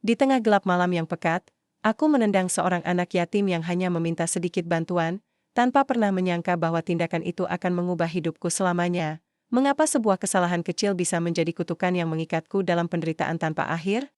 Di tengah gelap malam yang pekat, aku menendang seorang anak yatim yang hanya meminta sedikit bantuan, tanpa pernah menyangka bahwa tindakan itu akan mengubah hidupku selamanya. Mengapa sebuah kesalahan kecil bisa menjadi kutukan yang mengikatku dalam penderitaan tanpa akhir?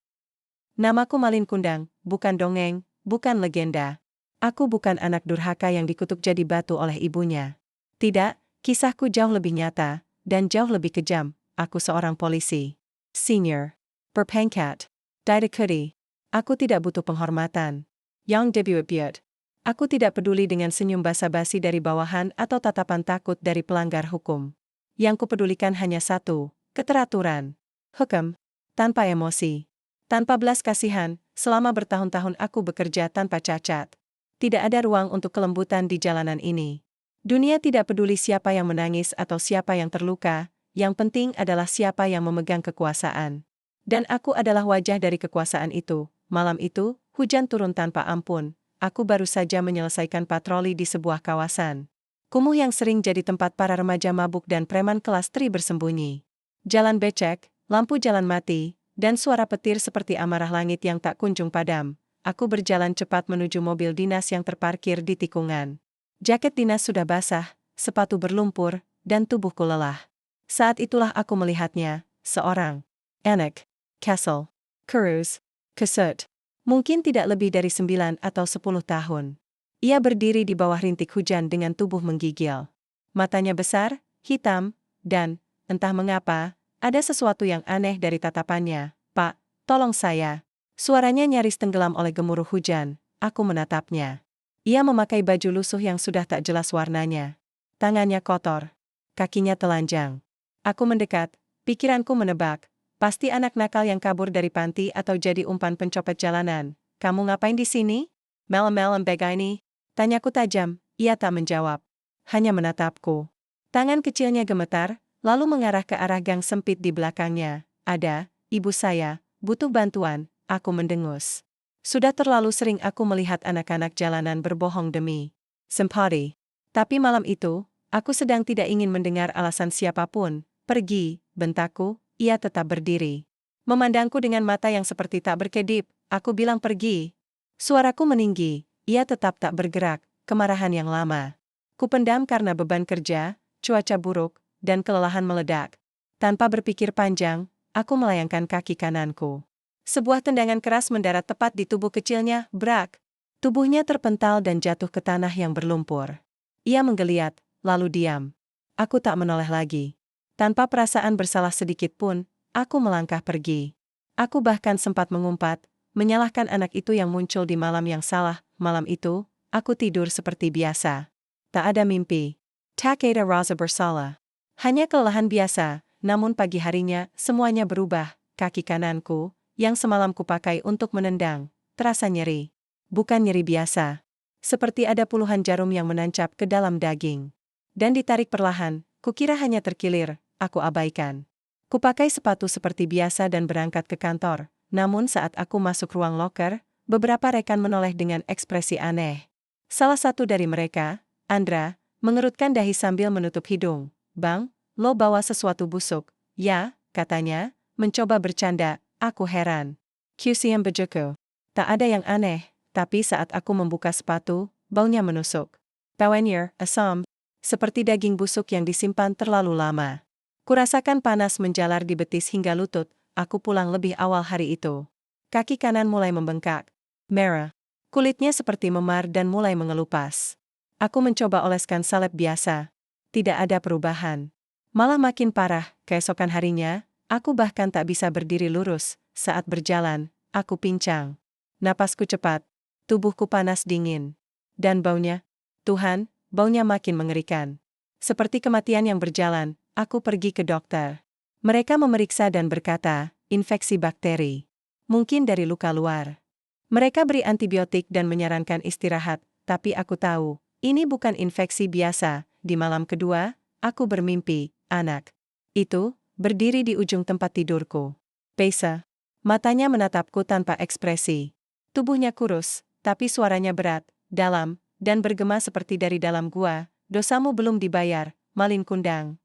Namaku Malin Kundang, bukan dongeng, bukan legenda. Aku bukan anak durhaka yang dikutuk jadi batu oleh ibunya. Tidak, kisahku jauh lebih nyata, dan jauh lebih kejam. Aku seorang polisi senior, berpangkat, Daidakudi. Aku tidak butuh penghormatan. Yang debut. Aku tidak peduli dengan senyum basa-basi dari bawahan atau tatapan takut dari pelanggar hukum. Yang kupedulikan hanya satu, keteraturan. Hukum. Tanpa emosi. Tanpa belas kasihan, selama bertahun-tahun aku bekerja tanpa cacat. Tidak ada ruang untuk kelembutan di jalanan ini. Dunia tidak peduli siapa yang menangis atau siapa yang terluka, yang penting adalah siapa yang memegang kekuasaan. Dan aku adalah wajah dari kekuasaan itu. Malam itu, hujan turun tanpa ampun. Aku baru saja menyelesaikan patroli di sebuah kawasan kumuh yang sering jadi tempat para remaja mabuk dan preman kelas 3 bersembunyi. Jalan becek, lampu jalan mati, dan suara petir seperti amarah langit yang tak kunjung padam. Aku berjalan cepat menuju mobil dinas yang terparkir di tikungan. Jaket dinas sudah basah, sepatu berlumpur, dan tubuhku lelah. Saat itulah aku melihatnya, seorang anak Castle Cruz Kesut. Mungkin tidak lebih dari 9 atau 10 tahun. Ia berdiri di bawah rintik hujan dengan tubuh menggigil. Matanya besar, hitam, dan, entah mengapa, ada sesuatu yang aneh dari tatapannya. Pak, tolong saya. Suaranya nyaris tenggelam oleh gemuruh hujan. Aku menatapnya. Ia memakai baju lusuh yang sudah tak jelas warnanya. Tangannya kotor. Kakinya telanjang. Aku mendekat, pikiranku menebak. Pasti anak nakal yang kabur dari panti atau jadi umpan pencopet jalanan. Kamu ngapain di sini? Malam-malam begini? Tanyaku tajam, ia tak menjawab. Hanya menatapku. Tangan kecilnya gemetar, lalu mengarah ke arah gang sempit di belakangnya. Ada, ibu saya, butuh bantuan, aku mendengus. Sudah terlalu sering aku melihat anak-anak jalanan berbohong demi simpati. Tapi malam itu, aku sedang tidak ingin mendengar alasan siapapun. Pergi, bentakku, ia tetap berdiri. Memandangku dengan mata yang seperti tak berkedip, aku bilang pergi. Suaraku meninggi. Ia tetap tak bergerak, kemarahan yang lama. Kupendam karena beban kerja, cuaca buruk, dan kelelahan meledak. Tanpa berpikir panjang, aku melayangkan kaki kananku. Sebuah tendangan keras mendarat tepat di tubuh kecilnya, brak. Tubuhnya terpental dan jatuh ke tanah yang berlumpur. Ia menggeliat, lalu diam. Aku tak menoleh lagi. Tanpa perasaan bersalah sedikit pun, aku melangkah pergi. Aku bahkan sempat mengumpat, menyalahkan anak itu yang muncul di malam yang salah. Malam itu, aku tidur seperti biasa. Tak ada mimpi. Tak ada rasa bersalah. Hanya kelelahan biasa, namun pagi harinya, semuanya berubah. Kaki kananku, yang semalam kupakai untuk menendang, terasa nyeri. Bukan nyeri biasa. Seperti ada puluhan jarum yang menancap ke dalam daging. Dan ditarik perlahan, kukira hanya terkilir, aku abaikan. Kupakai sepatu seperti biasa dan berangkat ke kantor. Namun saat aku masuk ruang loker, beberapa rekan menoleh dengan ekspresi aneh. Salah satu dari mereka, Andra, mengerutkan dahi sambil menutup hidung. Bang, lo bawa sesuatu busuk. Ya, katanya, mencoba bercanda, aku heran. QCM bejuku. Tak ada yang aneh, tapi saat aku membuka sepatu, baunya menusuk. Pawenir, asam, seperti daging busuk yang disimpan terlalu lama. Kurasakan panas menjalar di betis hingga lutut, aku pulang lebih awal hari itu. Kaki kanan mulai membengkak. Merah. Kulitnya seperti memar dan mulai mengelupas. Aku mencoba oleskan salep biasa. Tidak ada perubahan. Malah makin parah, keesokan harinya, aku bahkan tak bisa berdiri lurus. Saat berjalan, aku pincang. Napasku cepat. Tubuhku panas dingin. Dan baunya? Tuhan, baunya makin mengerikan. Seperti kematian yang berjalan, aku pergi ke dokter. Mereka memeriksa dan berkata, infeksi bakteri. Mungkin dari luka luar. Mereka beri antibiotik dan menyarankan istirahat, tapi aku tahu, ini bukan infeksi biasa. Di malam kedua, aku bermimpi, anak itu, berdiri di ujung tempat tidurku. Pesa. Matanya menatapku tanpa ekspresi. Tubuhnya kurus, tapi suaranya berat, dalam, dan bergema seperti dari dalam gua. Dosamu belum dibayar, Malin Kundang.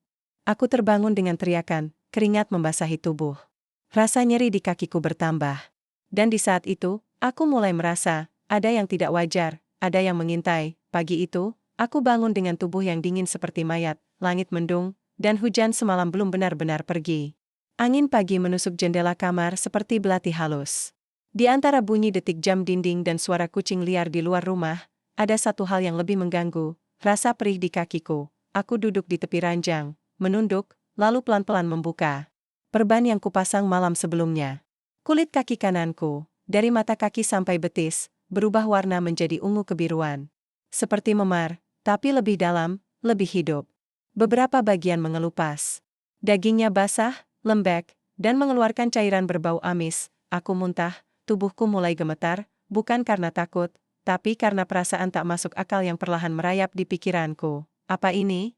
Aku terbangun dengan teriakan, keringat membasahi tubuh. Rasa nyeri di kakiku bertambah. Dan di saat itu, aku mulai merasa, ada yang tidak wajar, ada yang mengintai. Pagi itu, aku bangun dengan tubuh yang dingin seperti mayat, langit mendung, dan hujan semalam belum benar-benar pergi. Angin pagi menusuk jendela kamar seperti belati halus. Di antara bunyi detik jam dinding dan suara kucing liar di luar rumah, ada satu hal yang lebih mengganggu, rasa perih di kakiku. Aku duduk di tepi ranjang, menunduk, lalu pelan-pelan membuka perban yang kupasang malam sebelumnya. Kulit kaki kananku, dari mata kaki sampai betis, berubah warna menjadi ungu kebiruan. Seperti memar, tapi lebih dalam, lebih hidup. Beberapa bagian mengelupas. Dagingnya basah, lembek, dan mengeluarkan cairan berbau amis. Aku muntah, tubuhku mulai gemetar, bukan karena takut, tapi karena perasaan tak masuk akal yang perlahan merayap di pikiranku. Apa ini?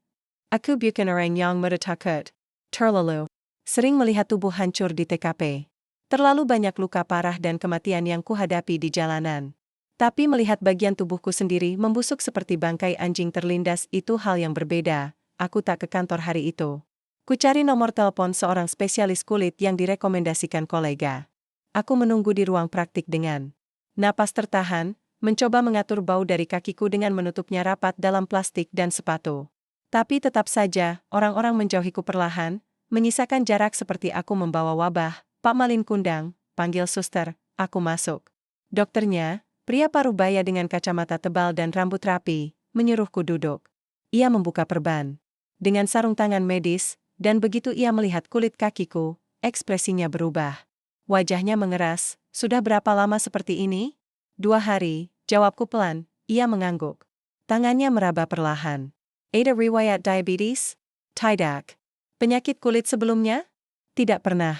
Aku bukan orang yang takut. Terlalu sering melihat tubuh hancur di TKP. Terlalu banyak luka parah dan kematian yang kuhadapi di jalanan. Tapi melihat bagian tubuhku sendiri membusuk seperti bangkai anjing terlindas itu hal yang berbeda. Aku tak ke kantor hari itu. Ku cari nomor telepon seorang spesialis kulit yang direkomendasikan kolega. Aku menunggu di ruang praktik dengan napas tertahan, mencoba mengatur bau dari kakiku dengan menutupnya rapat dalam plastik dan sepatu. Tapi tetap saja, orang-orang menjauhiku perlahan, menyisakan jarak seperti aku membawa wabah. Pak Malin Kundang, panggil suster, aku masuk. Dokternya, pria parubaya dengan kacamata tebal dan rambut rapi, menyuruhku duduk. Ia membuka perban dengan sarung tangan medis, dan begitu ia melihat kulit kakiku, ekspresinya berubah. Wajahnya mengeras, sudah berapa lama seperti ini? 2 hari, jawabku pelan, ia mengangguk. Tangannya meraba perlahan. Ada riwayat diabetes? Tidak. Penyakit kulit sebelumnya? Tidak pernah.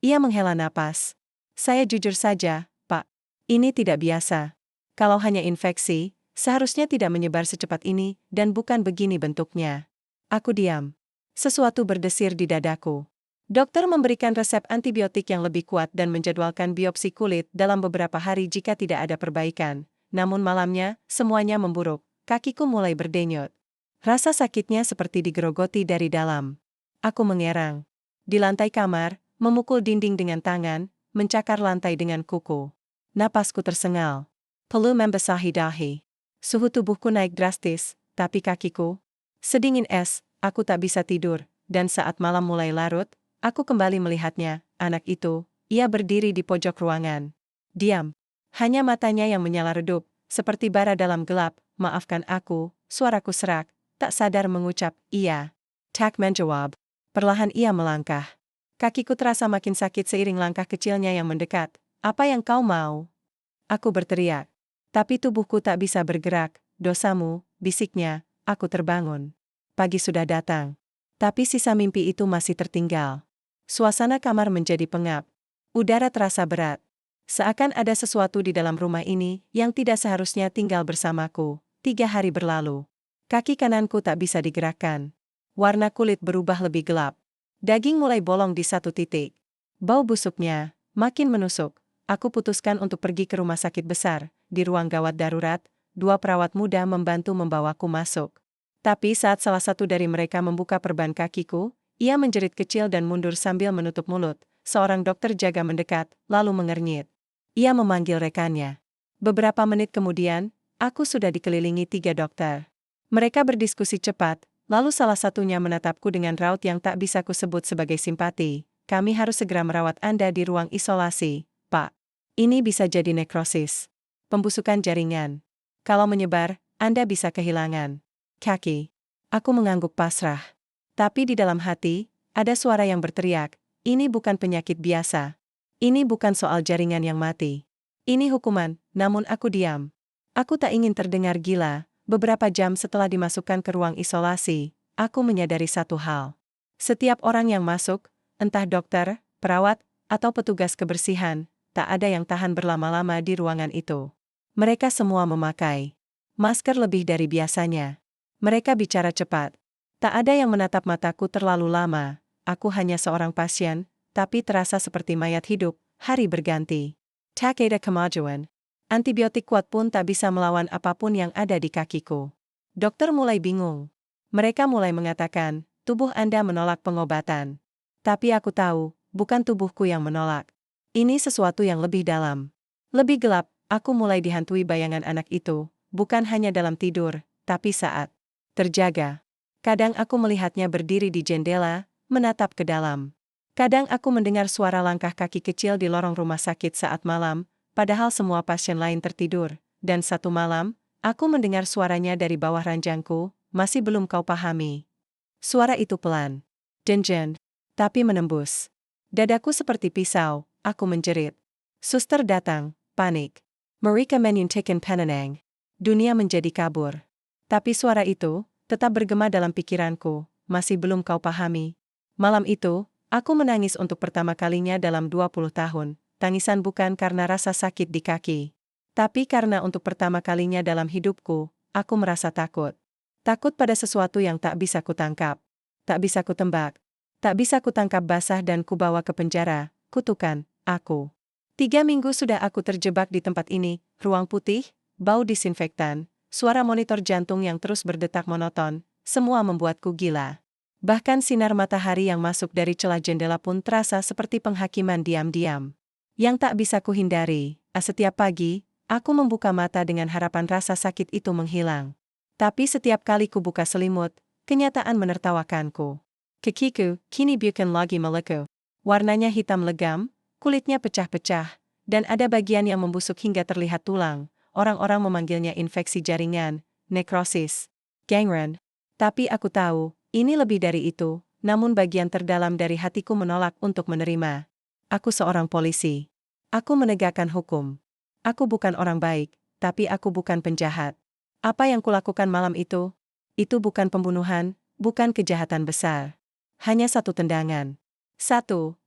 Ia menghela napas. Saya jujur saja, Pak. Ini tidak biasa. Kalau hanya infeksi, seharusnya tidak menyebar secepat ini, dan bukan begini bentuknya. Aku diam. Sesuatu berdesir di dadaku. Dokter memberikan resep antibiotik yang lebih kuat dan menjadwalkan biopsi kulit dalam beberapa hari jika tidak ada perbaikan. Namun malamnya, semuanya memburuk. Kakiku mulai berdenyut. Rasa sakitnya seperti digerogoti dari dalam. Aku mengerang. Di lantai kamar, memukul dinding dengan tangan, mencakar lantai dengan kuku. Napasku tersengal. Peluh membasahi dahi. Suhu tubuhku naik drastis, tapi kakiku sedingin es. Aku tak bisa tidur, dan saat malam mulai larut, aku kembali melihatnya, anak itu. Ia berdiri di pojok ruangan. Diam. Hanya matanya yang menyala redup, seperti bara dalam gelap. Maafkan aku, suaraku serak. Tak sadar mengucap, iya. Tak menjawab. Perlahan ia melangkah. Kakiku terasa makin sakit seiring langkah kecilnya yang mendekat. Apa yang kau mau? Aku berteriak. Tapi tubuhku tak bisa bergerak. Dosamu, bisiknya. Aku terbangun. Pagi sudah datang. Tapi sisa mimpi itu masih tertinggal. Suasana kamar menjadi pengap. Udara terasa berat. Seakan ada sesuatu di dalam rumah ini yang tidak seharusnya tinggal bersamaku. 3 hari berlalu. Kaki kananku tak bisa digerakkan. Warna kulit berubah lebih gelap. Daging mulai bolong di satu titik. Bau busuknya makin menusuk. Aku putuskan untuk pergi ke rumah sakit besar. Di ruang gawat darurat, 2 perawat muda membantu membawaku masuk. Tapi saat salah satu dari mereka membuka perban kakiku, ia menjerit kecil dan mundur sambil menutup mulut. Seorang dokter jaga mendekat, lalu mengernyit. Ia memanggil rekannya. Beberapa menit kemudian, aku sudah dikelilingi 3 dokter. Mereka berdiskusi cepat, lalu salah satunya menatapku dengan raut yang tak bisa kusebut sebagai simpati. Kami harus segera merawat Anda di ruang isolasi, Pak. Ini bisa jadi nekrosis. Pembusukan jaringan. Kalau menyebar, Anda bisa kehilangan kaki. Aku mengangguk pasrah. Tapi di dalam hati, ada suara yang berteriak, ini bukan penyakit biasa. Ini bukan soal jaringan yang mati. Ini hukuman, namun aku diam. Aku tak ingin terdengar gila. Beberapa jam setelah dimasukkan ke ruang isolasi, aku menyadari satu hal. Setiap orang yang masuk, entah dokter, perawat, atau petugas kebersihan, tak ada yang tahan berlama-lama di ruangan itu. Mereka semua memakai masker lebih dari biasanya. Mereka bicara cepat. Tak ada yang menatap mataku terlalu lama. Aku hanya seorang pasien, tapi terasa seperti mayat hidup, hari berganti. Tak ada kemajuan. Antibiotik kuat pun tak bisa melawan apapun yang ada di kakiku. Dokter mulai bingung. Mereka mulai mengatakan, tubuh Anda menolak pengobatan. Tapi aku tahu, bukan tubuhku yang menolak. Ini sesuatu yang lebih dalam. Lebih gelap, aku mulai dihantui bayangan anak itu, bukan hanya dalam tidur, tapi saat terjaga. Kadang aku melihatnya berdiri di jendela, menatap ke dalam. Kadang aku mendengar suara langkah kaki kecil di lorong rumah sakit saat malam, padahal semua pasien lain tertidur. Dan satu malam, aku mendengar suaranya dari bawah ranjangku, masih belum kau pahami. Suara itu pelan, denjen, tapi menembus. Dadaku seperti pisau, aku menjerit. Suster datang, panik. Mereka menyuntikkan penenang. Dunia menjadi kabur. Tapi suara itu tetap bergema dalam pikiranku, masih belum kau pahami. Malam itu, aku menangis untuk pertama kalinya dalam 20 tahun. Tangisan bukan karena rasa sakit di kaki, tapi karena untuk pertama kalinya dalam hidupku, aku merasa takut. Takut pada sesuatu yang tak bisa kutangkap. Tak bisa kutembak. Tak bisa kutangkap basah dan kubawa ke penjara, kutukan, aku. 3 minggu sudah aku terjebak di tempat ini, ruang putih, bau disinfektan, suara monitor jantung yang terus berdetak monoton, semua membuatku gila. Bahkan sinar matahari yang masuk dari celah jendela pun terasa seperti penghakiman diam-diam. Yang tak bisa kuhindari, setiap pagi, aku membuka mata dengan harapan rasa sakit itu menghilang. Tapi setiap kali kubuka selimut, kenyataan menertawakanku. Kakiku kini bukan lagi meleku. Warnanya hitam legam, kulitnya pecah-pecah, dan ada bagian yang membusuk hingga terlihat tulang. Orang-orang memanggilnya infeksi jaringan, nekrosis, gangrene. Tapi aku tahu, ini lebih dari itu, namun bagian terdalam dari hatiku menolak untuk menerima. Aku seorang polisi. Aku menegakkan hukum. Aku bukan orang baik, tapi aku bukan penjahat. Apa yang kulakukan malam itu? Itu bukan pembunuhan, bukan kejahatan besar. Hanya satu tendangan.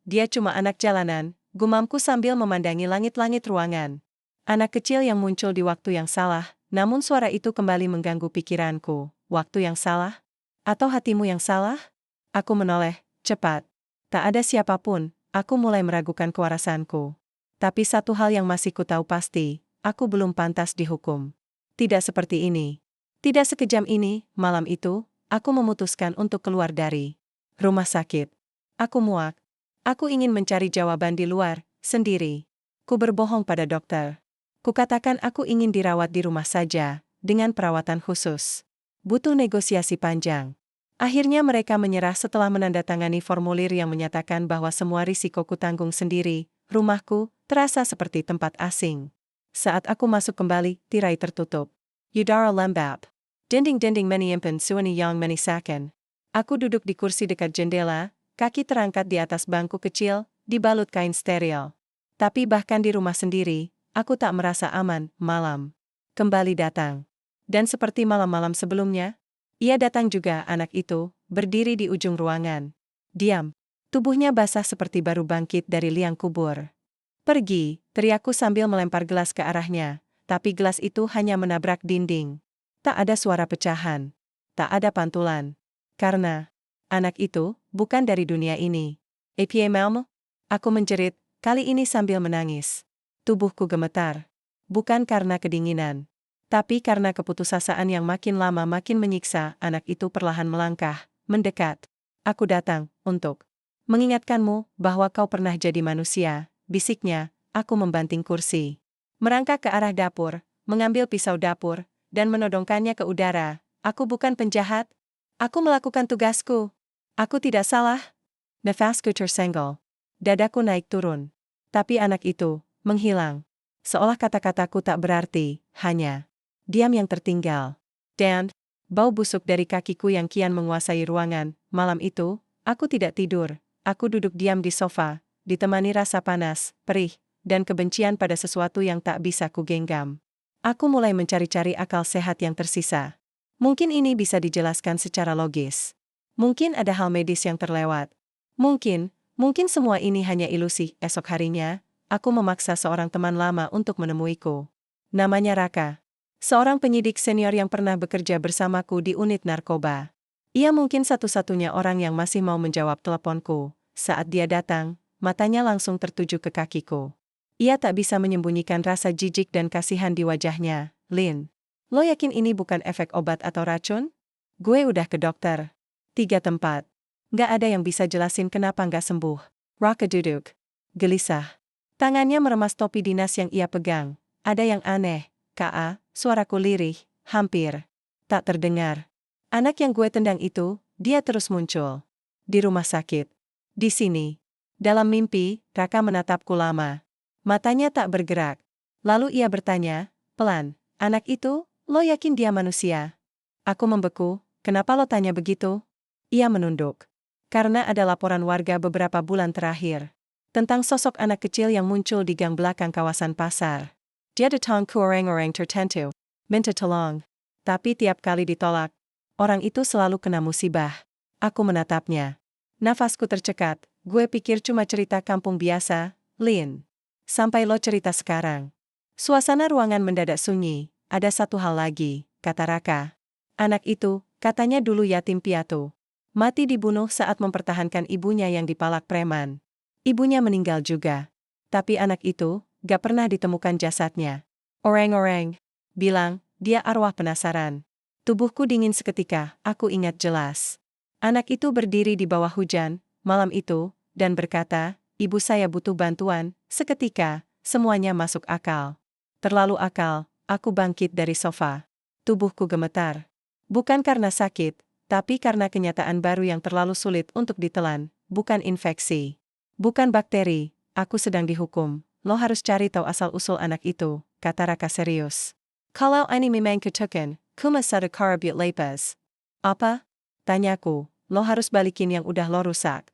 Dia cuma anak jalanan, gumamku sambil memandangi langit-langit ruangan. Anak kecil yang muncul di waktu yang salah, namun suara itu kembali mengganggu pikiranku. Waktu yang salah? Atau hatimu yang salah? Aku menoleh, cepat. Tak ada siapapun, aku mulai meragukan kewarasanku. Tapi satu hal yang masih ku tahu pasti, aku belum pantas dihukum. Tidak seperti ini. Tidak sekejam ini, malam itu, aku memutuskan untuk keluar dari rumah sakit. Aku muak. Aku ingin mencari jawaban di luar, sendiri. Ku berbohong pada dokter. Kukatakan aku ingin dirawat di rumah saja, dengan perawatan khusus. Butuh negosiasi panjang. Akhirnya mereka menyerah setelah menandatangani formulir yang menyatakan bahwa semua risiko ku tanggung sendiri. Rumahku terasa seperti tempat asing. Saat aku masuk kembali, tirai tertutup. Udara lembab. Dinding-dinding menyimpan suara yang menyisakan. Aku duduk di kursi dekat jendela, kaki terangkat di atas bangku kecil, dibalut kain steril. Tapi bahkan di rumah sendiri, aku tak merasa aman. Malam kembali datang. Dan seperti malam-malam sebelumnya, ia datang juga, anak itu, berdiri di ujung ruangan. Diam. Tubuhnya basah seperti baru bangkit dari liang kubur. Pergi, teriakku sambil melempar gelas ke arahnya, tapi gelas itu hanya menabrak dinding. Tak ada suara pecahan. Tak ada pantulan. Karena anak itu bukan dari dunia ini. Epie Melmo? Aku menjerit, kali ini sambil menangis. Tubuhku gemetar. Bukan karena kedinginan, tapi karena keputusasaan yang makin lama makin menyiksa. Anak itu perlahan melangkah, mendekat. Aku datang untuk mengingatkanmu bahwa kau pernah jadi manusia, bisiknya. Aku membanting kursi. Merangkak ke arah dapur, mengambil pisau dapur, dan menodongkannya ke udara. Aku bukan penjahat. Aku melakukan tugasku. Aku tidak salah. Nafasku tersenggol. Dadaku naik turun. Tapi anak itu menghilang. Seolah kata-kataku tak berarti, hanya diam yang tertinggal. Dan bau busuk dari kakiku yang kian menguasai ruangan. Malam itu, aku tidak tidur. Aku duduk diam di sofa, ditemani rasa panas, perih, dan kebencian pada sesuatu yang tak bisa kugenggam. Aku mulai mencari-cari akal sehat yang tersisa. Mungkin ini bisa dijelaskan secara logis. Mungkin ada hal medis yang terlewat. Mungkin semua ini hanya ilusi. Esok harinya, aku memaksa seorang teman lama untuk menemuiku. Namanya Raka. Seorang penyidik senior yang pernah bekerja bersamaku di unit narkoba. Ia mungkin satu-satunya orang yang masih mau menjawab teleponku. Saat dia datang, matanya langsung tertuju ke kakiku. Ia tak bisa menyembunyikan rasa jijik dan kasihan di wajahnya. Lin, lo yakin ini bukan efek obat atau racun? Gue udah ke dokter 3 tempat. Nggak ada yang bisa jelasin kenapa nggak sembuh. Raka duduk gelisah. Tangannya meremas topi dinas yang ia pegang. Ada yang aneh, Ka, suaraku lirih, hampir tak terdengar. Anak yang gue tendang itu, dia terus muncul. Di rumah sakit. Di sini. Dalam mimpi, Raka menatapku lama. Matanya tak bergerak. Lalu ia bertanya, pelan, anak itu, lo yakin dia manusia? Aku membeku, kenapa lo tanya begitu? Ia menunduk. Karena ada laporan warga beberapa bulan terakhir. Tentang sosok anak kecil yang muncul di gang belakang kawasan pasar. Dia datang ke orang-orang tertentu. Minta tolong. Tapi tiap kali ditolak, orang itu selalu kena musibah. Aku menatapnya. Nafasku tercekat, gue pikir cuma cerita kampung biasa, Lin. Sampai lo cerita sekarang. Suasana ruangan mendadak sunyi. Ada satu hal lagi, kata Raka. Anak itu, katanya dulu yatim piatu. Mati dibunuh saat mempertahankan ibunya yang dipalak preman. Ibunya meninggal juga. Tapi anak itu, gak pernah ditemukan jasadnya. Orang-orang bilang, dia arwah penasaran. Tubuhku dingin seketika, aku ingat jelas. Anak itu berdiri di bawah hujan, malam itu, dan berkata, ibu saya butuh bantuan. Seketika, semuanya masuk akal. Terlalu akal, aku bangkit dari sofa. Tubuhku gemetar. Bukan karena sakit, tapi karena kenyataan baru yang terlalu sulit untuk ditelan, bukan infeksi. Bukan bakteri, aku sedang dihukum. Lo harus cari tahu asal-usul anak itu, kata Raka serius. Kalau ini memang kutukan, kumasada karabut lepas. Apa? Tanyaku, lo harus balikin yang udah lo rusak.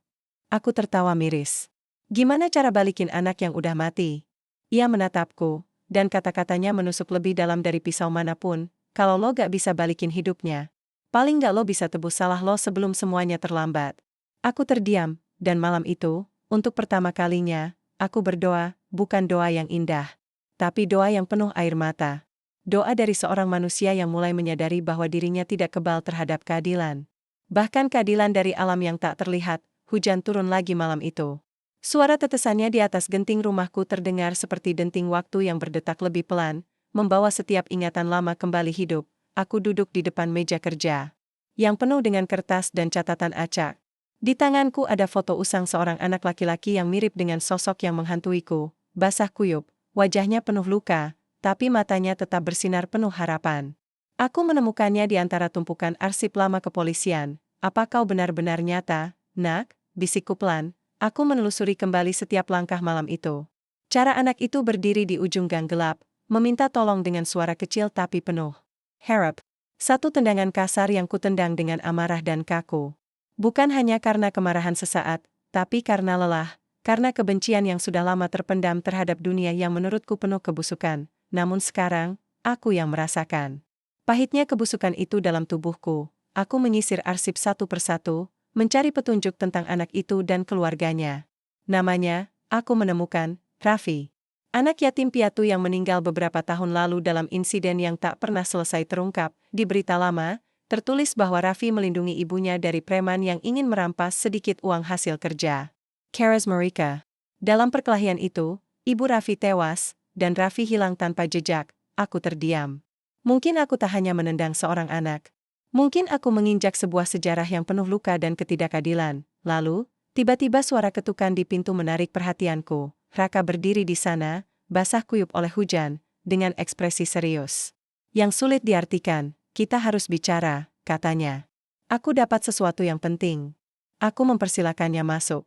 Aku tertawa miris. Gimana cara balikin anak yang udah mati? Ia menatapku, dan kata-katanya menusuk lebih dalam dari pisau manapun, kalau lo gak bisa balikin hidupnya. Paling gak lo bisa tebus salah lo sebelum semuanya terlambat. Aku terdiam, dan malam itu, untuk pertama kalinya, aku berdoa, bukan doa yang indah. Tapi doa yang penuh air mata. Doa dari seorang manusia yang mulai menyadari bahwa dirinya tidak kebal terhadap keadilan. Bahkan keadilan dari alam yang tak terlihat. Hujan turun lagi malam itu. Suara tetesannya di atas genting rumahku terdengar seperti denting waktu yang berdetak lebih pelan, membawa setiap ingatan lama kembali hidup. Aku duduk di depan meja kerja, yang penuh dengan kertas dan catatan acak. Di tanganku ada foto usang seorang anak laki-laki yang mirip dengan sosok yang menghantuiku, basah kuyup, wajahnya penuh luka, tapi matanya tetap bersinar penuh harapan. Aku menemukannya di antara tumpukan arsip lama kepolisian. Apa kau benar-benar nyata, nak? Bisikku pelan. Aku menelusuri kembali setiap langkah malam itu. Cara anak itu berdiri di ujung gang gelap, meminta tolong dengan suara kecil tapi penuh harap. Satu tendangan kasar yang kutendang dengan amarah dan kaku. Bukan hanya karena kemarahan sesaat, tapi karena lelah, karena kebencian yang sudah lama terpendam terhadap dunia yang menurutku penuh kebusukan. Namun sekarang, aku yang merasakan pahitnya kebusukan itu dalam tubuhku. Aku menyisir arsip satu persatu, mencari petunjuk tentang anak itu dan keluarganya. Namanya, aku menemukan Raffi. Anak yatim piatu yang meninggal beberapa tahun lalu dalam insiden yang tak pernah selesai terungkap. Di berita lama, tertulis bahwa Raffi melindungi ibunya dari preman yang ingin merampas sedikit uang hasil kerja. Karas Marika. Dalam perkelahian itu, ibu Raffi tewas, dan Raffi hilang tanpa jejak. Aku terdiam. Mungkin aku tak hanya menendang seorang anak. Mungkin aku menginjak sebuah sejarah yang penuh luka dan ketidakadilan. Lalu, tiba-tiba suara ketukan di pintu menarik perhatianku. Raka berdiri di sana, basah kuyup oleh hujan, dengan ekspresi serius. Yang sulit diartikan, kita harus bicara, katanya. Aku dapat sesuatu yang penting. Aku mempersilakannya masuk.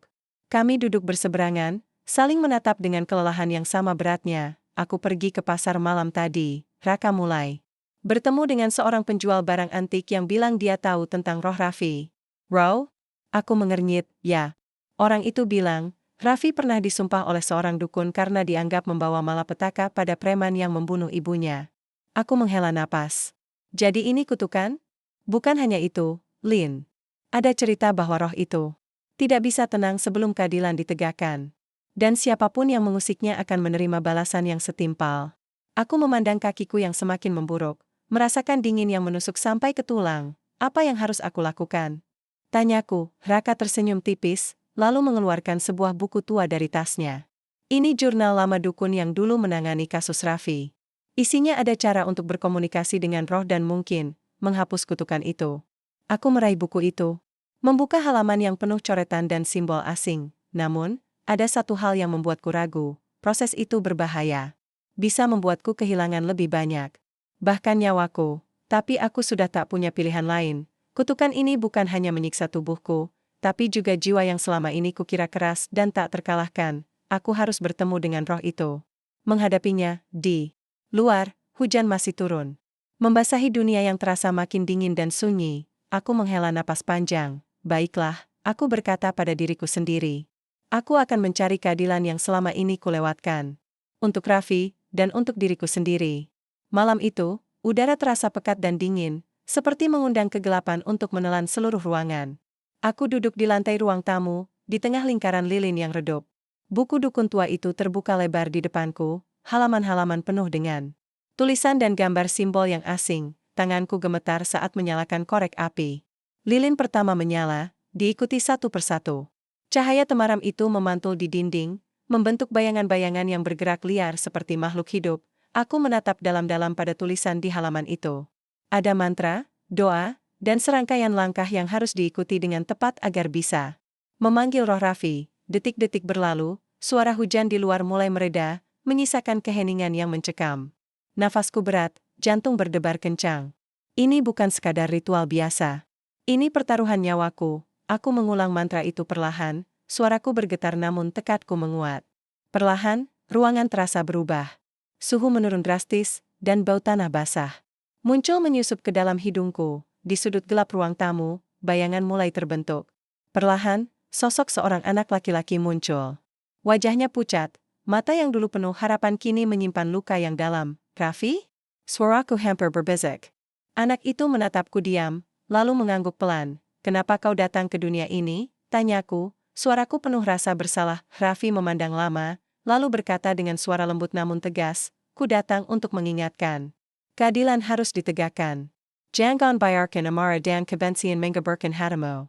Kami duduk berseberangan, saling menatap dengan kelelahan yang sama beratnya. Aku pergi ke pasar malam tadi, Raka mulai. Bertemu dengan seorang penjual barang antik yang bilang dia tahu tentang roh Raffi. Roh? Aku mengernyit, ya. Orang itu bilang, Raffi pernah disumpah oleh seorang dukun karena dianggap membawa malapetaka pada preman yang membunuh ibunya. Aku menghela napas. Jadi ini kutukan? Bukan hanya itu, Lin. Ada cerita bahwa roh itu tidak bisa tenang sebelum keadilan ditegakkan. Dan siapapun yang mengusiknya akan menerima balasan yang setimpal. Aku memandang kakiku yang semakin memburuk, merasakan dingin yang menusuk sampai ke tulang. Apa yang harus aku lakukan? Tanyaku. Raka tersenyum tipis, lalu mengeluarkan sebuah buku tua dari tasnya. Ini jurnal lama dukun yang dulu menangani kasus Raffi. Isinya ada cara untuk berkomunikasi dengan roh dan mungkin menghapus kutukan itu. Aku meraih buku itu, membuka halaman yang penuh coretan dan simbol asing. Namun, ada satu hal yang membuatku ragu. proses itu berbahaya. Bisa membuatku kehilangan lebih banyak. Bahkan nyawaku. Tapi aku sudah tak punya pilihan lain. Kutukan ini bukan hanya menyiksa tubuhku, tapi juga jiwa yang selama ini kukira keras dan tak terkalahkan. Aku harus bertemu dengan roh itu. Menghadapinya, di luar, hujan masih turun. Membasahi dunia yang terasa makin dingin dan sunyi, aku menghela napas panjang. Baiklah, aku berkata pada diriku sendiri. Aku akan mencari keadilan yang selama ini kulewatkan. Untuk Raffi, dan untuk diriku sendiri. Malam itu, udara terasa pekat dan dingin, seperti mengundang kegelapan untuk menelan seluruh ruangan. Aku duduk di lantai ruang tamu, di tengah lingkaran lilin yang redup. Buku dukun tua itu terbuka lebar di depanku, halaman-halaman penuh dengan tulisan dan gambar simbol yang asing. Tanganku gemetar saat menyalakan korek api. Lilin pertama menyala, diikuti satu persatu. Cahaya temaram itu memantul di dinding, membentuk bayangan-bayangan yang bergerak liar seperti makhluk hidup. Aku menatap dalam-dalam pada tulisan di halaman itu. Ada mantra, doa, dan serangkaian langkah yang harus diikuti dengan tepat agar bisa memanggil roh Raffi. Detik-detik berlalu, suara hujan di luar mulai mereda, menyisakan keheningan yang mencekam. Nafasku berat, jantung berdebar kencang. Ini bukan sekadar ritual biasa. Ini pertaruhan nyawaku. Aku mengulang mantra itu perlahan, suaraku bergetar namun tekadku menguat. Perlahan, ruangan terasa berubah. Suhu menurun drastis, dan bau tanah basah muncul menyusup ke dalam hidungku. Di sudut gelap ruang tamu, bayangan mulai terbentuk. Perlahan, sosok seorang anak laki-laki muncul. Wajahnya pucat, mata yang dulu penuh harapan kini menyimpan luka yang dalam. Raffi? Suaraku hampir berbisik. Anak itu menatapku diam, lalu mengangguk pelan. Kenapa kau datang ke dunia ini? Tanyaku, suaraku penuh rasa bersalah. Raffi memandang lama, lalu berkata dengan suara lembut namun tegas, ku datang untuk mengingatkan. Keadilan harus ditegakkan. Jangan biarkan amara dan kebencian mengaburkan hatimu.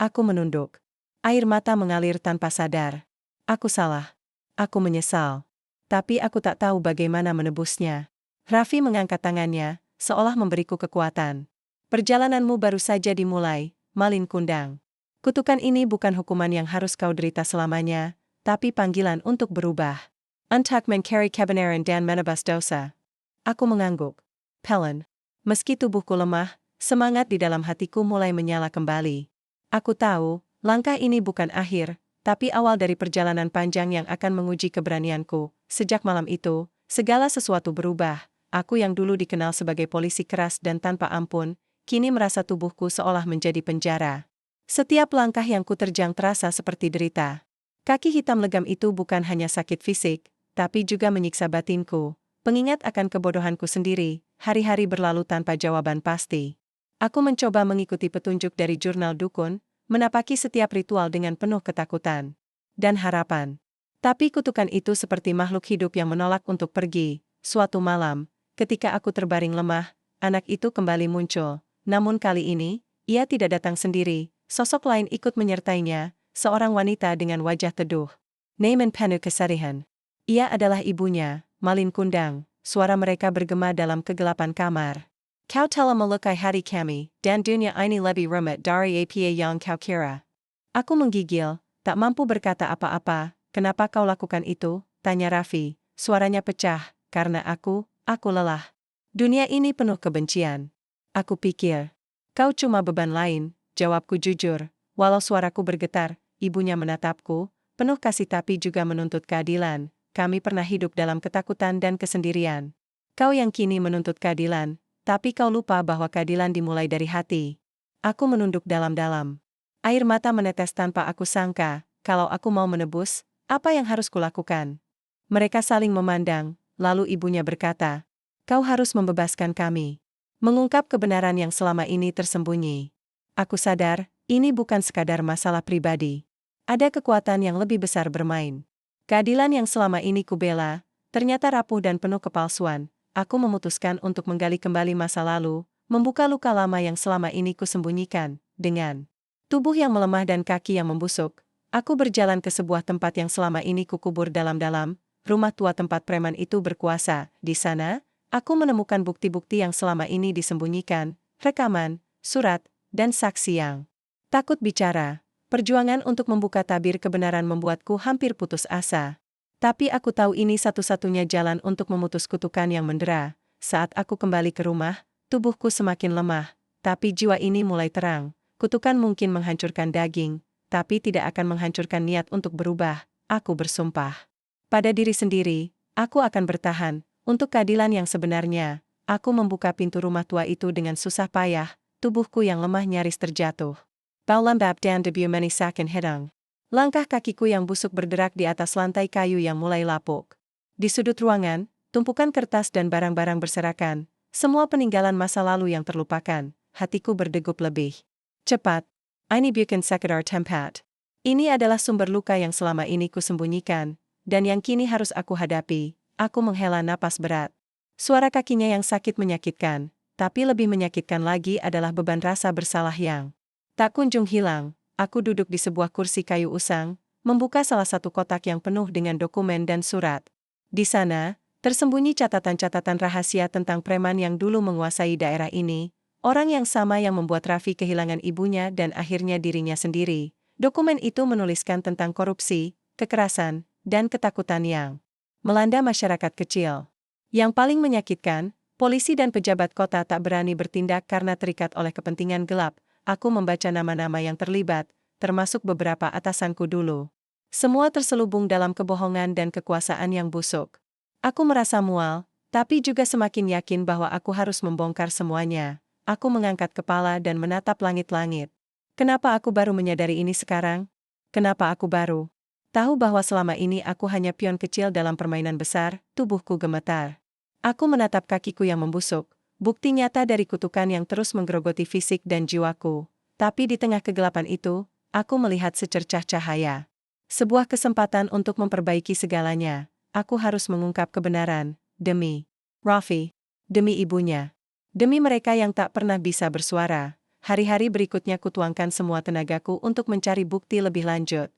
Aku menunduk. Air mata mengalir tanpa sadar. Aku salah. Aku menyesal. Tapi aku tak tahu bagaimana menebusnya. Raffi mengangkat tangannya, seolah memberiku kekuatan. Perjalananmu baru saja dimulai, Malin Kundang. Kutukan ini bukan hukuman yang harus kau derita selamanya, tapi panggilan untuk berubah. Untuk mencari kebenaran dan menebus dosa. Aku mengangguk. Pelen. Meski tubuhku lemah, semangat di dalam hatiku mulai menyala kembali. Aku tahu, langkah ini bukan akhir, tapi awal dari perjalanan panjang yang akan menguji keberanianku. Sejak malam itu, segala sesuatu berubah. Aku yang dulu dikenal sebagai polisi keras dan tanpa ampun, kini merasa tubuhku seolah menjadi penjara. Setiap langkah yang kuterjang terasa seperti derita. Kaki hitam legam itu bukan hanya sakit fisik, tapi juga menyiksa batinku. Pengingat akan kebodohanku sendiri, hari-hari berlalu tanpa jawaban pasti. Aku mencoba mengikuti petunjuk dari jurnal dukun, menapaki setiap ritual dengan penuh ketakutan dan harapan. Tapi kutukan itu seperti makhluk hidup yang menolak untuk pergi. Suatu malam, ketika aku terbaring lemah, anak itu kembali muncul. Namun kali ini, ia tidak datang sendiri, sosok lain ikut menyertainya, seorang wanita dengan wajah teduh. Naiman penuh kesedihan. Ia adalah ibunya, Malin Kundang. Suara mereka bergema dalam kegelapan kamar. Kau telah melukai hati kami, dan dunia ini lebih rumit dari apa yang kau kira. Aku menggigil, tak mampu berkata apa-apa. Kenapa kau lakukan itu? Tanya Raffi. Suaranya pecah, karena aku lelah. Dunia ini penuh kebencian. Aku pikir, kau cuma beban lain, jawabku jujur. Walau suaraku bergetar, ibunya menatapku, penuh kasih tapi juga menuntut keadilan. Kami pernah hidup dalam ketakutan dan kesendirian. Kau yang kini menuntut keadilan, tapi kau lupa bahwa keadilan dimulai dari hati. Aku menunduk dalam-dalam. Air mata menetes tanpa aku sangka, kalau aku mau menebus, apa yang harus kulakukan? Mereka saling memandang, lalu ibunya berkata, kau harus membebaskan kami. Mengungkap kebenaran yang selama ini tersembunyi. Aku sadar, ini bukan sekadar masalah pribadi. Ada kekuatan yang lebih besar bermain. Keadilan yang selama ini kubela, ternyata rapuh dan penuh kepalsuan. Aku memutuskan untuk menggali kembali masa lalu, membuka luka lama yang selama ini kusembunyikan. Dengan tubuh yang melemah dan kaki yang membusuk, aku berjalan ke sebuah tempat yang selama ini kukubur dalam-dalam, rumah tua tempat preman itu berkuasa. Di sana, aku menemukan bukti-bukti yang selama ini disembunyikan, rekaman, surat, dan saksi yang takut bicara. Perjuangan untuk membuka tabir kebenaran membuatku hampir putus asa. Tapi aku tahu ini satu-satunya jalan untuk memutus kutukan yang mendera. Saat aku kembali ke rumah, tubuhku semakin lemah, tapi jiwa ini mulai terang. Kutukan mungkin menghancurkan daging, tapi tidak akan menghancurkan niat untuk berubah. Aku bersumpah pada diri sendiri, aku akan bertahan. Untuk keadilan yang sebenarnya, aku membuka pintu rumah tua itu dengan susah payah, tubuhku yang lemah nyaris terjatuh. Bau lembab dan debu menisakan hidung. Langkah kakiku yang busuk berderak di atas lantai kayu yang mulai lapuk. Di sudut ruangan, tumpukan kertas dan barang-barang berserakan, semua peninggalan masa lalu yang terlupakan. Hatiku berdegup lebih cepat. Ini bukan sekedar tempat. Ini adalah sumber luka yang selama ini kusembunyikan, dan yang kini harus aku hadapi. Aku menghela napas berat. Suara kakinya yang sakit menyakitkan, tapi lebih menyakitkan lagi adalah beban rasa bersalah yang tak kunjung hilang. Aku duduk di sebuah kursi kayu usang, membuka salah satu kotak yang penuh dengan dokumen dan surat. Di sana, tersembunyi catatan-catatan rahasia tentang preman yang dulu menguasai daerah ini, orang yang sama yang membuat Raffi kehilangan ibunya dan akhirnya dirinya sendiri. Dokumen itu menuliskan tentang korupsi, kekerasan, dan ketakutan yang melanda masyarakat kecil. Yang paling menyakitkan, polisi dan pejabat kota tak berani bertindak karena terikat oleh kepentingan gelap. Aku membaca nama-nama yang terlibat, termasuk beberapa atasanku dulu. Semua terselubung dalam kebohongan dan kekuasaan yang busuk. Aku merasa mual, tapi juga semakin yakin bahwa aku harus membongkar semuanya. Aku mengangkat kepala dan menatap langit-langit. Kenapa aku baru menyadari ini sekarang? Kenapa aku baru tahu bahwa selama ini aku hanya pion kecil dalam permainan besar? Tubuhku gemetar. Aku menatap kakiku yang membusuk, bukti nyata dari kutukan yang terus menggerogoti fisik dan jiwaku. Tapi di tengah kegelapan itu, aku melihat secercah cahaya. Sebuah kesempatan untuk memperbaiki segalanya. Aku harus mengungkap kebenaran, demi Raffi, demi ibunya, demi mereka yang tak pernah bisa bersuara. Hari-hari berikutnya kutuangkan semua tenagaku untuk mencari bukti lebih lanjut.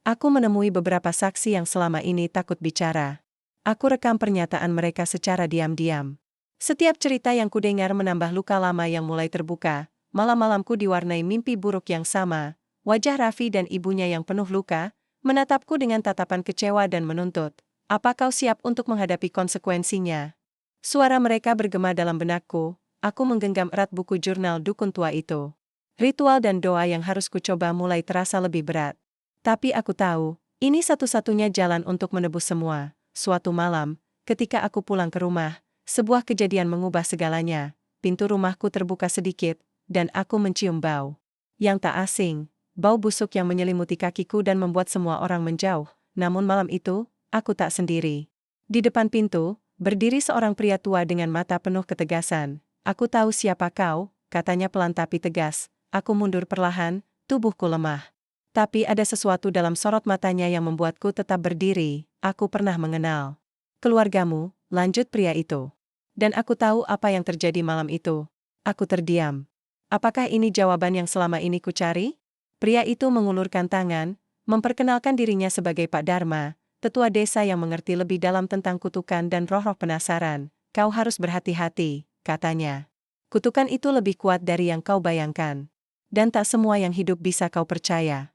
Aku menemui beberapa saksi yang selama ini takut bicara. Aku rekam pernyataan mereka secara diam-diam. Setiap cerita yang kudengar menambah luka lama yang mulai terbuka. Malam-malamku diwarnai mimpi buruk yang sama. Wajah Raffi dan ibunya yang penuh luka, menatapku dengan tatapan kecewa dan menuntut. Apa kau siap untuk menghadapi konsekuensinya? Suara mereka bergema dalam benakku. Aku menggenggam erat buku jurnal dukun tua itu. Ritual dan doa yang harus kucoba mulai terasa lebih berat. Tapi aku tahu, ini satu-satunya jalan untuk menebus semua. Suatu malam, ketika aku pulang ke rumah, sebuah kejadian mengubah segalanya. Pintu rumahku terbuka sedikit, dan aku mencium bau yang tak asing. Bau busuk yang menyelimuti kakiku dan membuat semua orang menjauh. Namun malam itu, aku tak sendiri. Di depan pintu, berdiri seorang pria tua dengan mata penuh ketegasan. Aku tahu siapa kau, katanya pelan tapi tegas. Aku mundur perlahan, tubuhku lemah. Tapi ada sesuatu dalam sorot matanya yang membuatku tetap berdiri. Aku pernah mengenal keluargamu, lanjut pria itu. Dan aku tahu apa yang terjadi malam itu. Aku terdiam. Apakah ini jawaban yang selama ini kucari? Pria itu mengulurkan tangan, memperkenalkan dirinya sebagai Pak Dharma, tetua desa yang mengerti lebih dalam tentang kutukan dan roh-roh penasaran. Kau harus berhati-hati, katanya. Kutukan itu lebih kuat dari yang kau bayangkan. Dan tak semua yang hidup bisa kau percaya.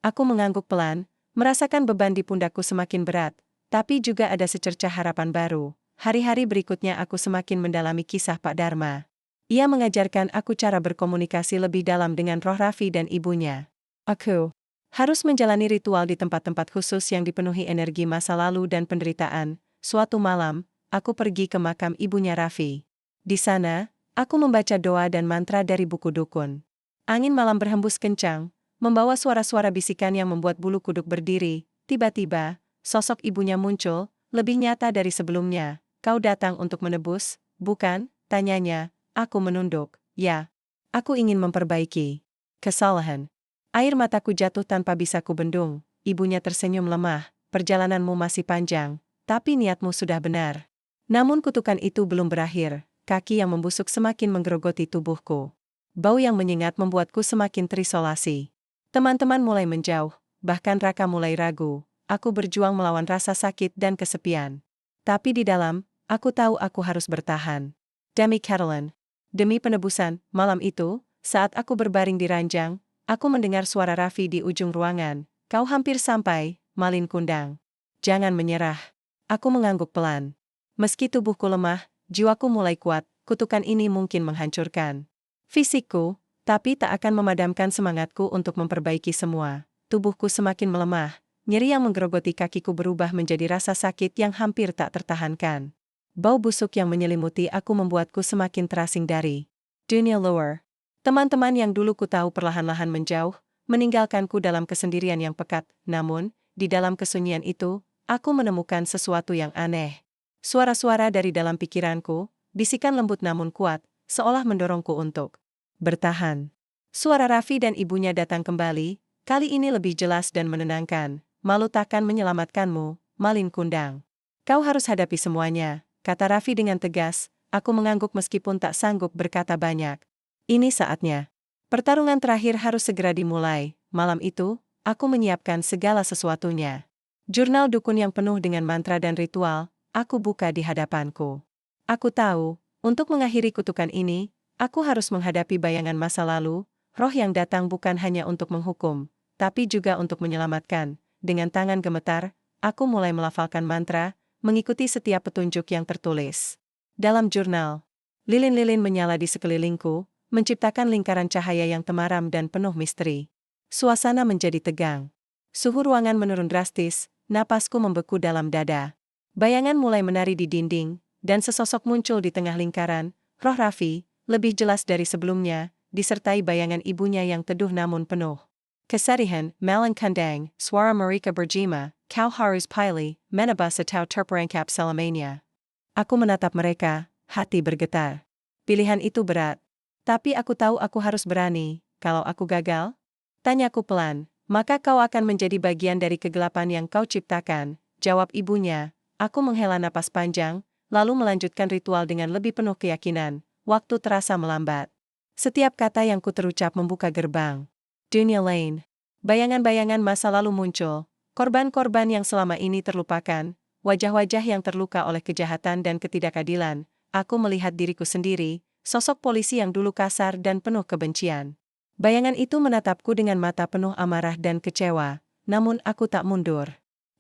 Aku mengangguk pelan, merasakan beban di pundakku semakin berat, tapi juga ada secercah harapan baru. Hari-hari berikutnya aku semakin mendalami kisah Pak Dharma. Ia mengajarkan aku cara berkomunikasi lebih dalam dengan roh Raffi dan ibunya. Aku harus menjalani ritual di tempat-tempat khusus yang dipenuhi energi masa lalu dan penderitaan. Suatu malam, aku pergi ke makam ibunya Raffi. Di sana, aku membaca doa dan mantra dari buku dukun. Angin malam berhembus kencang, membawa suara-suara bisikan yang membuat bulu kuduk berdiri. Tiba-tiba, sosok ibunya muncul, lebih nyata dari sebelumnya. Kau datang untuk menebus, bukan? Tanyanya. Aku menunduk. Ya. Aku ingin memperbaiki kesalahan. Air mataku jatuh tanpa bisa kubendung. Ibunya tersenyum lemah. Perjalananmu masih panjang, tapi niatmu sudah benar. Namun kutukan itu belum berakhir. Kaki yang membusuk semakin menggerogoti tubuhku. Bau yang menyengat membuatku semakin terisolasi. Teman-teman mulai menjauh, bahkan Raka mulai ragu. Aku berjuang melawan rasa sakit dan kesepian. Tapi di dalam, aku tahu aku harus bertahan. Demi Catalan. Demi penebusan. Malam itu, saat aku berbaring di ranjang, aku mendengar suara Raffi di ujung ruangan. Kau hampir sampai, Malin Kundang. Jangan menyerah. Aku mengangguk pelan. Meski tubuhku lemah, jiwaku mulai kuat, kutukan ini mungkin menghancurkan fisikku, tapi tak akan memadamkan semangatku untuk memperbaiki semua. Tubuhku semakin melemah, nyeri yang menggerogoti kakiku berubah menjadi rasa sakit yang hampir tak tertahankan. Bau busuk yang menyelimuti aku membuatku semakin terasing dari dunia luar. Teman-teman yang dulu ku tahu perlahan-lahan menjauh, meninggalkanku dalam kesendirian yang pekat, namun, di dalam kesunyian itu, aku menemukan sesuatu yang aneh. Suara-suara dari dalam pikiranku, bisikan lembut namun kuat, seolah mendorongku untuk bertahan. Suara Raffi dan ibunya datang kembali, kali ini lebih jelas dan menenangkan. Malu takkan menyelamatkanmu, Malin Kundang. Kau harus hadapi semuanya, kata Raffi dengan tegas. Aku mengangguk meskipun tak sanggup berkata banyak. Ini saatnya. Pertarungan terakhir harus segera dimulai. Malam itu, aku menyiapkan segala sesuatunya. Jurnal dukun yang penuh dengan mantra dan ritual, aku buka di hadapanku. Aku tahu, untuk mengakhiri kutukan ini, aku harus menghadapi bayangan masa lalu, roh yang datang bukan hanya untuk menghukum, tapi juga untuk menyelamatkan. Dengan tangan gemetar, aku mulai melafalkan mantra, mengikuti setiap petunjuk yang tertulis dalam jurnal. Lilin-lilin menyala di sekelilingku, menciptakan lingkaran cahaya yang temaram dan penuh misteri. Suasana menjadi tegang. Suhu ruangan menurun drastis, napasku membeku dalam dada. Bayangan mulai menari di dinding, dan sesosok muncul di tengah lingkaran, roh Raffi, lebih jelas dari sebelumnya, disertai bayangan ibunya yang teduh namun penuh kesedihan. Malin Kundang, suara Marika Berjima, kau harus pilih, menebas atau terperangkap selamanya. Aku menatap mereka, hati bergetar. Pilihan itu berat. Tapi aku tahu aku harus berani. Kalau aku gagal, tanyaku pelan, maka kau akan menjadi bagian dari kegelapan yang kau ciptakan, jawab ibunya. Aku menghela napas panjang, lalu melanjutkan ritual dengan lebih penuh keyakinan. Waktu terasa melambat. Setiap kata yang kuterucap membuka gerbang dunia lain. Bayangan-bayangan masa lalu muncul, korban-korban yang selama ini terlupakan, wajah-wajah yang terluka oleh kejahatan dan ketidakadilan. Aku melihat diriku sendiri, sosok polisi yang dulu kasar dan penuh kebencian. Bayangan itu menatapku dengan mata penuh amarah dan kecewa, namun aku tak mundur.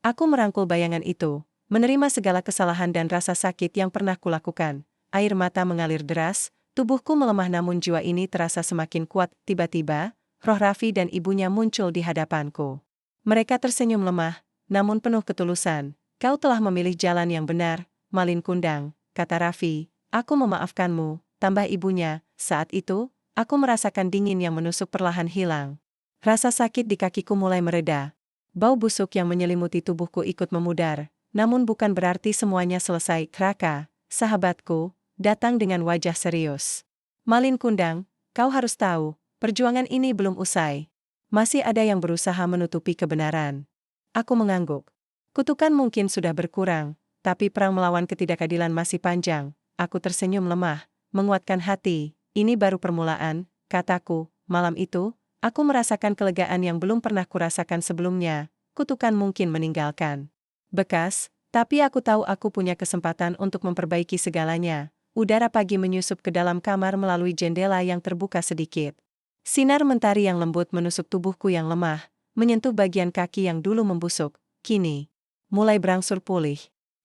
Aku merangkul bayangan itu, menerima segala kesalahan dan rasa sakit yang pernah kulakukan. Air mata mengalir deras, tubuhku melemah namun jiwa ini terasa semakin kuat. Tiba-tiba, roh Raffi dan ibunya muncul di hadapanku. Mereka tersenyum lemah, namun penuh ketulusan. Kau telah memilih jalan yang benar, Malin Kundang, kata Raffi. Aku memaafkanmu, tambah ibunya. Saat itu, aku merasakan dingin yang menusuk perlahan hilang. Rasa sakit di kakiku mulai mereda. Bau busuk yang menyelimuti tubuhku ikut memudar, namun bukan berarti semuanya selesai. Raka, sahabatku, datang dengan wajah serius. Malin Kundang, kau harus tahu, perjuangan ini belum usai. Masih ada yang berusaha menutupi kebenaran. Aku mengangguk. Kutukan mungkin sudah berkurang, tapi perang melawan ketidakadilan masih panjang. Aku tersenyum lemah, menguatkan hati. Ini baru permulaan, kataku. Malam itu, aku merasakan kelegaan yang belum pernah kurasakan sebelumnya. Kutukan mungkin meninggalkan bekas, tapi aku tahu aku punya kesempatan untuk memperbaiki segalanya. Udara pagi menyusup ke dalam kamar melalui jendela yang terbuka sedikit. Sinar mentari yang lembut menusuk tubuhku yang lemah, menyentuh bagian kaki yang dulu membusuk, kini mulai berangsur pulih.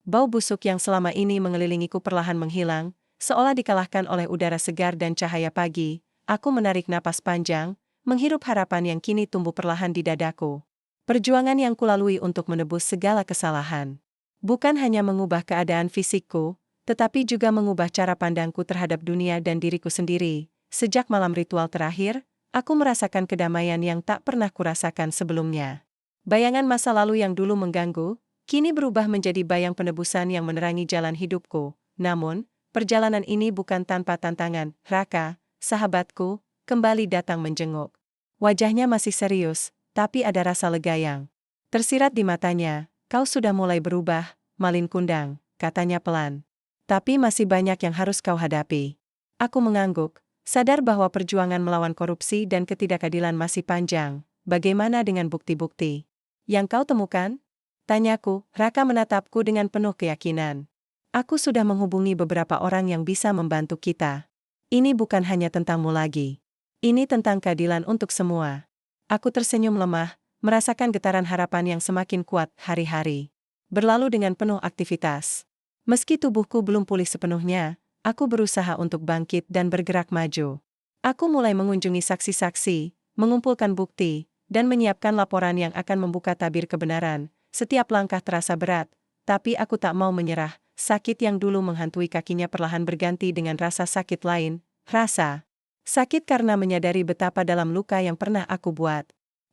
Bau busuk yang selama ini mengelilingiku perlahan menghilang, seolah dikalahkan oleh udara segar dan cahaya pagi. Aku menarik napas panjang, menghirup harapan yang kini tumbuh perlahan di dadaku. Perjuangan yang kulalui untuk menebus segala kesalahan. Bukan hanya mengubah keadaan fisikku, tetapi juga mengubah cara pandangku terhadap dunia dan diriku sendiri. Sejak malam ritual terakhir, aku merasakan kedamaian yang tak pernah kurasakan sebelumnya. Bayangan masa lalu yang dulu mengganggu, kini berubah menjadi bayang penebusan yang menerangi jalan hidupku. Namun, perjalanan ini bukan tanpa tantangan. Raka, sahabatku, kembali datang menjenguk. Wajahnya masih serius, tapi ada rasa lega yang tersirat di matanya. Kau sudah mulai berubah, Malin Kundang, katanya pelan. Tapi masih banyak yang harus kau hadapi. Aku mengangguk, sadar bahwa perjuangan melawan korupsi dan ketidakadilan masih panjang. Bagaimana dengan bukti-bukti yang kau temukan? Tanyaku. Raka menatapku dengan penuh keyakinan. Aku sudah menghubungi beberapa orang yang bisa membantu kita. Ini bukan hanya tentangmu lagi. Ini tentang keadilan untuk semua. Aku tersenyum lemah, merasakan getaran harapan yang semakin kuat hari-hari. berlalu dengan penuh aktivitas. Meski tubuhku belum pulih sepenuhnya, aku berusaha untuk bangkit dan bergerak maju. Aku mulai mengunjungi saksi-saksi, mengumpulkan bukti, dan menyiapkan laporan yang akan membuka tabir kebenaran. Setiap langkah terasa berat, tapi aku tak mau menyerah. Sakit yang dulu menghantui kakinya perlahan berganti dengan rasa sakit lain, rasa sakit karena menyadari betapa dalam luka yang pernah aku buat.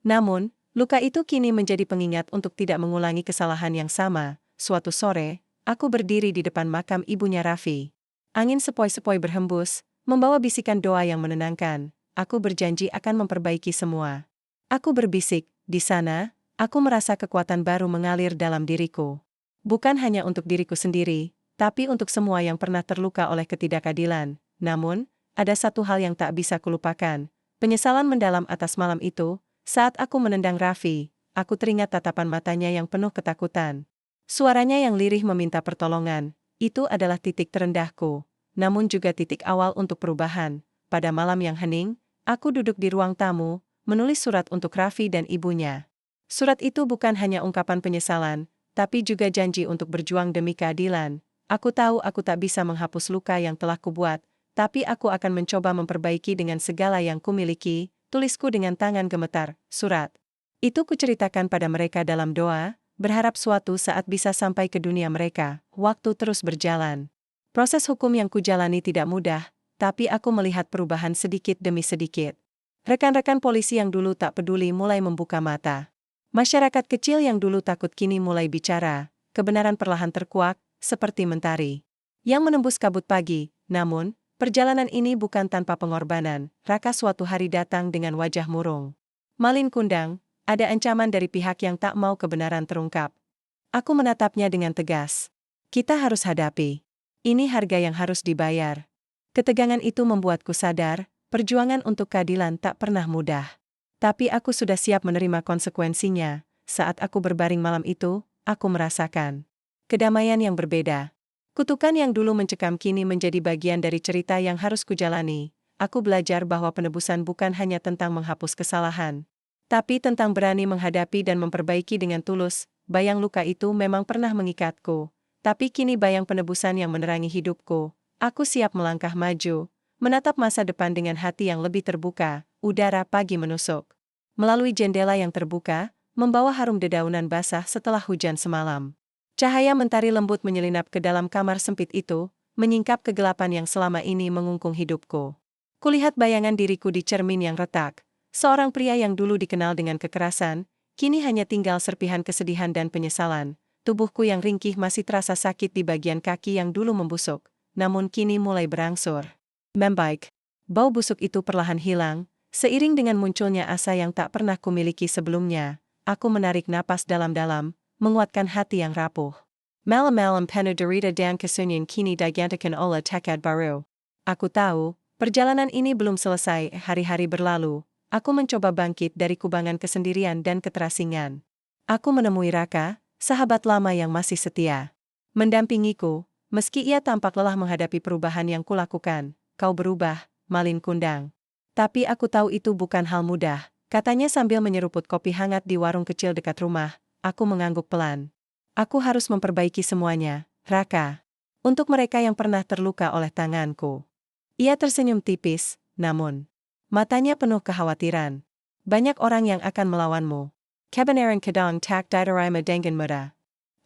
Namun, luka itu kini menjadi pengingat untuk tidak mengulangi kesalahan yang sama. Suatu sore, aku berdiri di depan makam ibunya Raffi. Angin sepoi-sepoi berhembus, membawa bisikan doa yang menenangkan. Aku berjanji akan memperbaiki semua. Aku berbisik, di sana, aku merasa kekuatan baru mengalir dalam diriku. Bukan hanya untuk diriku sendiri, tapi untuk semua yang pernah terluka oleh ketidakadilan. Namun, ada satu hal yang tak bisa kulupakan. Penyesalan mendalam atas malam itu, saat aku menendang Raffi, aku teringat tatapan matanya yang penuh ketakutan. Suaranya yang lirih meminta pertolongan, itu adalah titik terendahku, namun juga titik awal untuk perubahan. Pada malam yang hening, aku duduk di ruang tamu, menulis surat untuk Raffi dan ibunya. Surat itu bukan hanya ungkapan penyesalan, tapi juga janji untuk berjuang demi keadilan. Aku tahu aku tak bisa menghapus luka yang telah kubuat, tapi aku akan mencoba memperbaiki dengan segala yang kumiliki, tulisku dengan tangan gemetar, surat. Itu kuceritakan pada mereka dalam doa, berharap suatu saat bisa sampai ke dunia mereka. Waktu terus berjalan. Proses hukum yang kujalani tidak mudah, tapi aku melihat perubahan sedikit demi sedikit. Rekan-rekan polisi yang dulu tak peduli mulai membuka mata. Masyarakat kecil yang dulu takut kini mulai bicara. Kebenaran perlahan terkuak, seperti mentari yang menembus kabut pagi. Namun, perjalanan ini bukan tanpa pengorbanan. Raka suatu hari datang dengan wajah murung. Malin Kundang, ada ancaman dari pihak yang tak mau kebenaran terungkap. Aku menatapnya dengan tegas. Kita harus hadapi. Ini harga yang harus dibayar. Ketegangan itu membuatku sadar, perjuangan untuk keadilan tak pernah mudah. Tapi aku sudah siap menerima konsekuensinya. Saat aku berbaring malam itu, aku merasakan kedamaian yang berbeda. Kutukan yang dulu mencekam kini menjadi bagian dari cerita yang harus kujalani. Aku belajar bahwa penebusan bukan hanya tentang menghapus kesalahan, tapi tentang berani menghadapi dan memperbaiki dengan tulus. Bayang luka itu memang pernah mengikatku, tapi kini bayang penebusan yang menerangi hidupku. Aku siap melangkah maju, menatap masa depan dengan hati yang lebih terbuka. Udara pagi menusuk melalui jendela yang terbuka, membawa harum dedaunan basah setelah hujan semalam. Cahaya mentari lembut menyelinap ke dalam kamar sempit itu, menyingkap kegelapan yang selama ini mengungkung hidupku. Kulihat bayangan diriku di cermin yang retak. Seorang pria yang dulu dikenal dengan kekerasan, kini hanya tinggal serpihan kesedihan dan penyesalan. Tubuhku yang ringkih masih terasa sakit di bagian kaki yang dulu membusuk, namun kini mulai berangsur membaik. Bau busuk itu perlahan hilang, seiring dengan munculnya asa yang tak pernah kumiliki sebelumnya. Aku menarik napas dalam-dalam, menguatkan hati yang rapuh. Malam-malam penuh derita dan kesunyian kini digantikan oleh tekad baru. Aku tahu, perjalanan ini belum selesai. Hari-hari berlalu, aku mencoba bangkit dari kubangan kesendirian dan keterasingan. Aku menemui Raka, sahabat lama yang masih setia mendampingiku, meski ia tampak lelah menghadapi perubahan yang kulakukan. Kau berubah, Malin Kundang. Tapi aku tahu itu bukan hal mudah, katanya sambil menyeruput kopi hangat di warung kecil dekat rumah. Aku mengangguk pelan. Aku harus memperbaiki semuanya, Raka. Untuk mereka yang pernah terluka oleh tanganku. Ia tersenyum tipis, namun matanya penuh kekhawatiran. Banyak orang yang akan melawanmu. Kebenaran kadang tak diterima dengan mudah.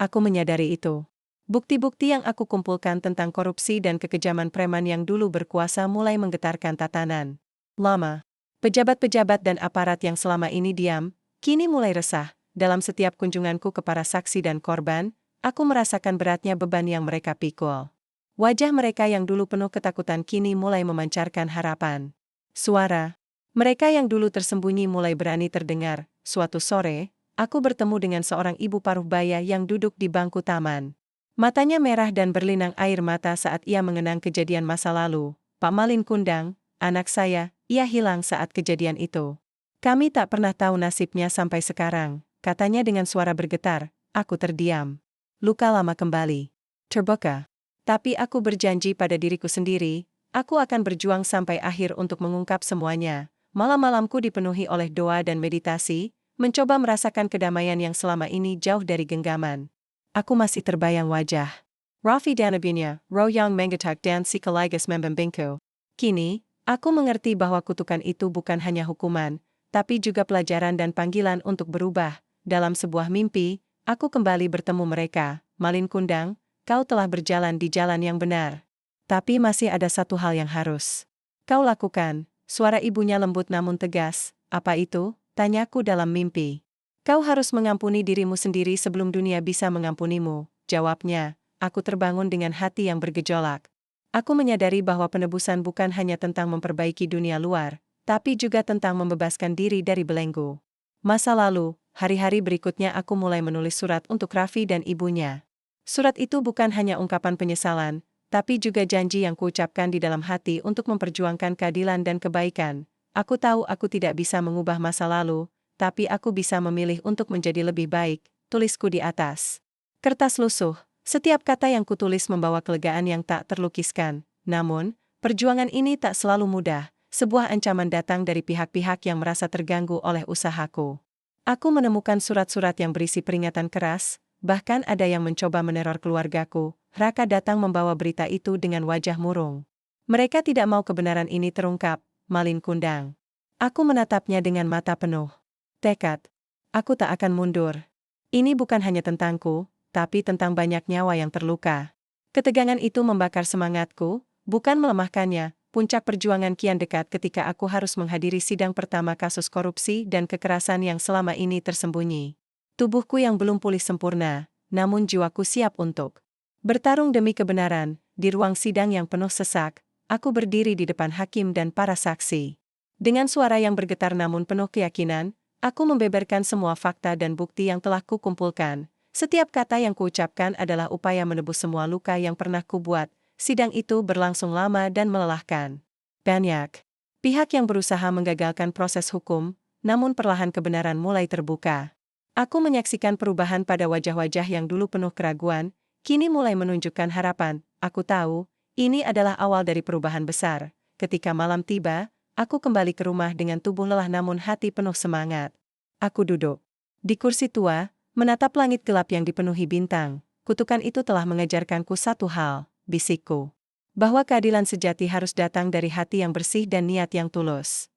Aku menyadari itu. Bukti-bukti yang aku kumpulkan tentang korupsi dan kekejaman preman yang dulu berkuasa mulai menggetarkan tatanan. Lama, pejabat-pejabat dan aparat yang selama ini diam, kini mulai resah. Dalam setiap kunjunganku ke para saksi dan korban, aku merasakan beratnya beban yang mereka pikul. Wajah mereka yang dulu penuh ketakutan kini mulai memancarkan harapan. Suara mereka yang dulu tersembunyi mulai berani terdengar. Suatu sore, aku bertemu dengan seorang ibu paruh baya yang duduk di bangku taman. Matanya merah dan berlinang air mata saat ia mengenang kejadian masa lalu. Pak Malin Kundang, anak saya, ia hilang saat kejadian itu. Kami tak pernah tahu nasibnya sampai sekarang, katanya dengan suara bergetar. Aku terdiam. Luka lama kembali terbuka. Tapi aku berjanji pada diriku sendiri, aku akan berjuang sampai akhir untuk mengungkap semuanya. Malam-malamku dipenuhi oleh doa dan meditasi, mencoba merasakan kedamaian yang selama ini jauh dari genggaman. Aku masih terbayang wajah Raffi Danabinya, Royang Menggatak dan Sikaligus Membembingku. Kini, aku mengerti bahwa kutukan itu bukan hanya hukuman, tapi juga pelajaran dan panggilan untuk berubah. Dalam sebuah mimpi, aku kembali bertemu mereka. Malin Kundang, kau telah berjalan di jalan yang benar. Tapi masih ada satu hal yang harus kau lakukan. Suara ibunya lembut namun tegas. Apa itu? Tanyaku dalam mimpi. Kau harus mengampuni dirimu sendiri sebelum dunia bisa mengampunimu, jawabnya. Aku terbangun dengan hati yang bergejolak. Aku menyadari bahwa penebusan bukan hanya tentang memperbaiki dunia luar, tapi juga tentang membebaskan diri dari belenggu masa lalu. Hari-hari berikutnya aku mulai menulis surat untuk Raffi dan ibunya. Surat itu bukan hanya ungkapan penyesalan, tapi juga janji yang kuucapkan di dalam hati untuk memperjuangkan keadilan dan kebaikan. Aku tahu aku tidak bisa mengubah masa lalu, tapi aku bisa memilih untuk menjadi lebih baik, tulisku di atas kertas lusuh. Setiap kata yang kutulis membawa kelegaan yang tak terlukiskan. Namun, perjuangan ini tak selalu mudah. Sebuah ancaman datang dari pihak-pihak yang merasa terganggu oleh usahaku. Aku menemukan surat-surat yang berisi peringatan keras, bahkan ada yang mencoba meneror keluargaku. Raka datang membawa berita itu dengan wajah murung. Mereka tidak mau kebenaran ini terungkap, Malin Kundang. Aku menatapnya dengan mata penuh tekad. Aku tak akan mundur. Ini bukan hanya tentangku, tapi tentang banyak nyawa yang terluka. Ketegangan itu membakar semangatku, bukan melemahkannya. Puncak perjuangan kian dekat ketika aku harus menghadiri sidang pertama kasus korupsi dan kekerasan yang selama ini tersembunyi. Tubuhku yang belum pulih sempurna, namun jiwaku siap untuk bertarung demi kebenaran. Di ruang sidang yang penuh sesak, aku berdiri di depan hakim dan para saksi. Dengan suara yang bergetar namun penuh keyakinan, aku membeberkan semua fakta dan bukti yang telah kukumpulkan. Setiap kata yang kuucapkan adalah upaya menebus semua luka yang pernah kubuat. Sidang itu berlangsung lama dan melelahkan. Banyak pihak yang berusaha menggagalkan proses hukum, namun perlahan kebenaran mulai terbuka. Aku menyaksikan perubahan pada wajah-wajah yang dulu penuh keraguan, kini mulai menunjukkan harapan. Aku tahu, ini adalah awal dari perubahan besar. Ketika malam tiba, aku kembali ke rumah dengan tubuh lelah namun hati penuh semangat. Aku duduk di kursi tua, menatap langit gelap yang dipenuhi bintang. Kutukan itu telah mengajarkanku satu hal, bisikku, bahwa keadilan sejati harus datang dari hati yang bersih dan niat yang tulus.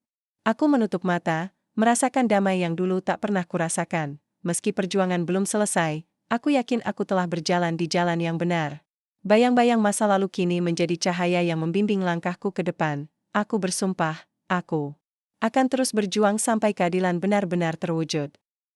Aku menutup mata, merasakan damai yang dulu tak pernah kurasakan. Meski perjuangan belum selesai, aku yakin aku telah berjalan di jalan yang benar. Bayang-bayang masa lalu kini menjadi cahaya yang membimbing langkahku ke depan. Aku bersumpah, aku akan terus berjuang sampai keadilan benar-benar terwujud.